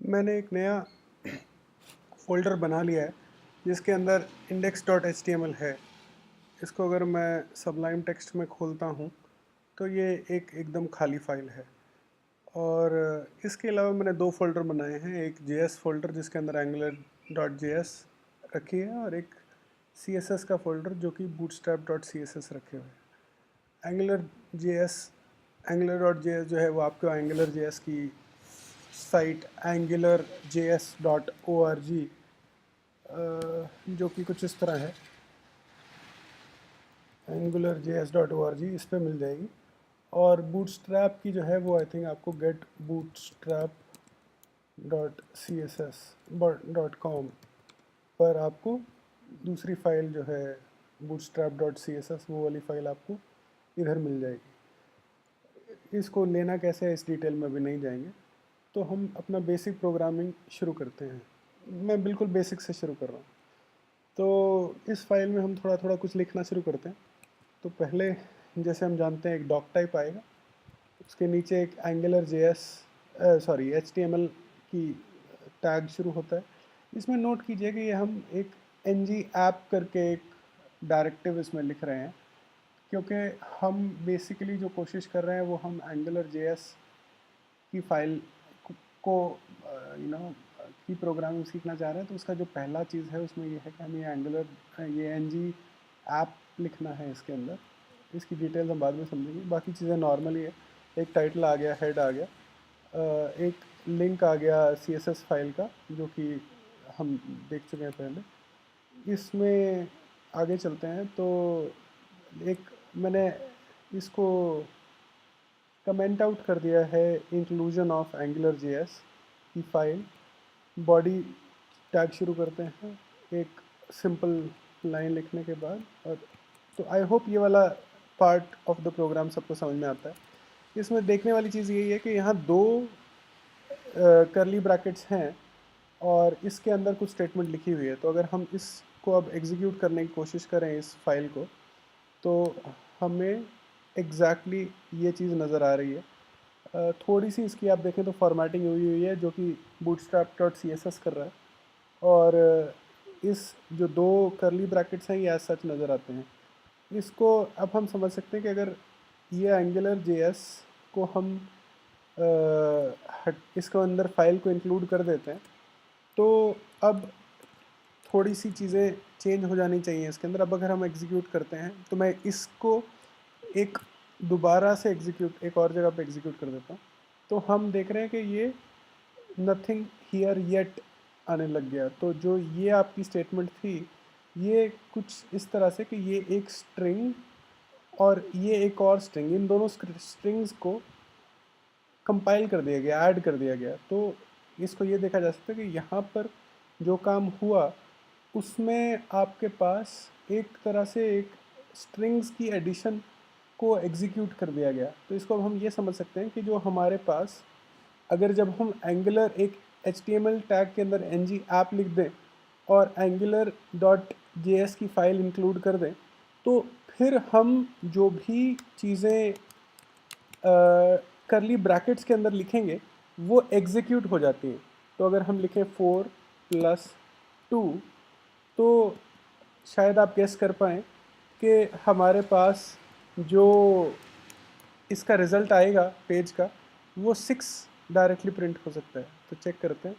मैंने एक नया फ़ोल्डर बना लिया है जिसके अंदर index.html है। इसको अगर मैं सबलाइम टेक्स्ट में खोलता हूँ तो ये एक एकदम खाली फाइल है। और इसके अलावा मैंने दो फ़ोल्डर बनाए हैं, एक JS फ़ोल्डर जिसके अंदर angular.js रखी है और एक CSS का फ़ोल्डर जो कि bootstrap.css रखे हुए हैं। angular.js जो है वो आपको angular.js की साइट angularjs.org जो कि कुछ इस तरह है, angularjs.org इस पे मिल जाएगी। और बूटस्ट्रैप की जो है वो आई थिंक आपको getbootstrap.css.com पर आपको दूसरी फाइल जो है bootstrap.css वो वाली फाइल आपको इधर मिल जाएगी। इसको लेना कैसे है इस डिटेल में भी नहीं जाएंगे, तो हम अपना बेसिक प्रोग्रामिंग शुरू करते हैं। मैं बिल्कुल बेसिक से शुरू कर रहा हूँ। तो इस फाइल में हम थोड़ा थोड़ा कुछ लिखना शुरू करते हैं। तो पहले जैसे हम जानते हैं एक डॉक टाइप आएगा, उसके नीचे एक HTML की टैग शुरू होता है। इसमें नोट कीजिए कि ये हम एक ng ऐप करके एक डायरेक्टिव इसमें लिख रहे हैं, क्योंकि हम बेसिकली जो कोशिश कर रहे हैं वो हम AngularJS की फाइल को की प्रोग्रामिंग सीखना चाह रहे हैं। तो उसका जो पहला चीज़ है उसमें ये है कि हमें ये ng ऐप लिखना है इसके अंदर। इसकी डिटेल हम बाद में समझेंगे, बाकी चीज़ें नॉर्मली है। एक टाइटल आ गया, हेड आ गया, एक लिंक आ गया CSS फाइल का जो कि हम देख चुके हैं पहले। इसमें आगे चलते हैं तो एक मैंने इसको कमेंट आउट कर दिया है, इंक्लूजन ऑफ AngularJS की फाइल। बॉडी टैग शुरू करते हैं एक सिंपल लाइन लिखने के बाद। और तो आई होप ये वाला पार्ट ऑफ द प्रोग्राम सबको समझ में आता है। इसमें देखने वाली चीज़ यही है कि यहाँ दो करली ब्रैकेट्स हैं और इसके अंदर कुछ स्टेटमेंट लिखी हुई है। तो अगर हम इसको अब एग्जीक्यूट करने की कोशिश करें इस फाइल को, तो हमें एग्जैक्टली ये चीज़ नज़र आ रही है। थोड़ी सी इसकी आप देखें तो फॉर्मेटिंग हुई है जो कि bootstrap.css कर रहा है। और इस जो दो करली ब्रैकेट्स हैं ये एज सच नज़र आते हैं। इसको अब हम समझ सकते हैं कि अगर ये AngularJS को हम इसको अंदर फाइल को इंक्लूड कर देते हैं तो अब थोड़ी सी चीज़ें चेंज हो जानी चाहिए इसके अंदर। अब अगर हम एग्जीक्यूट करते हैं तो मैं इसको एक दोबारा से एक और जगह पे एग्जीक्यूट कर देता हूँ, तो हम देख रहे हैं कि ये नथिंग हियर येट आने लग गया। तो जो ये आपकी स्टेटमेंट थी ये कुछ इस तरह से कि ये एक स्ट्रिंग और ये एक और स्ट्रिंग, इन दोनों स्ट्रिंग्स को कंपाइल कर दिया गया, ऐड कर दिया गया। तो इसको ये देखा जा सकता है कि यहाँ पर जो काम हुआ उसमें आपके पास एक तरह से एक स्ट्रिंग्स की एडिशन को एग्जीक्यूट कर दिया गया। तो इसको हम ये समझ सकते हैं कि जो हमारे पास अगर जब हम एंगुलर एक HTML टैग के अंदर ng ऐप लिख दें और angular.js की फाइल इंक्लूड कर दें, तो फिर हम जो भी चीज़ें करली ब्रैकेट्स के अंदर लिखेंगे वो एग्जीक्यूट हो जाती हैं। तो अगर हम लिखें 4+2 तो शायद आप गेस कर पाएँ कि हमारे पास जो इसका रिज़ल्ट आएगा पेज का वो 6 डायरेक्टली प्रिंट हो सकता है। तो चेक करते हैं,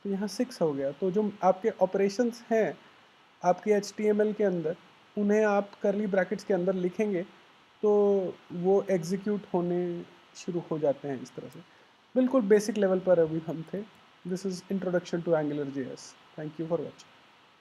तो यहाँ 6 हो गया। तो जो आपके ऑपरेशंस हैं आपके HTML के अंदर उन्हें आप करली ब्रैकेट्स के अंदर लिखेंगे तो वो एग्जीक्यूट होने शुरू हो जाते हैं इस तरह से। बिल्कुल बेसिक लेवल पर अभी हम थे। This is introduction to AngularJS। Thank you for watching.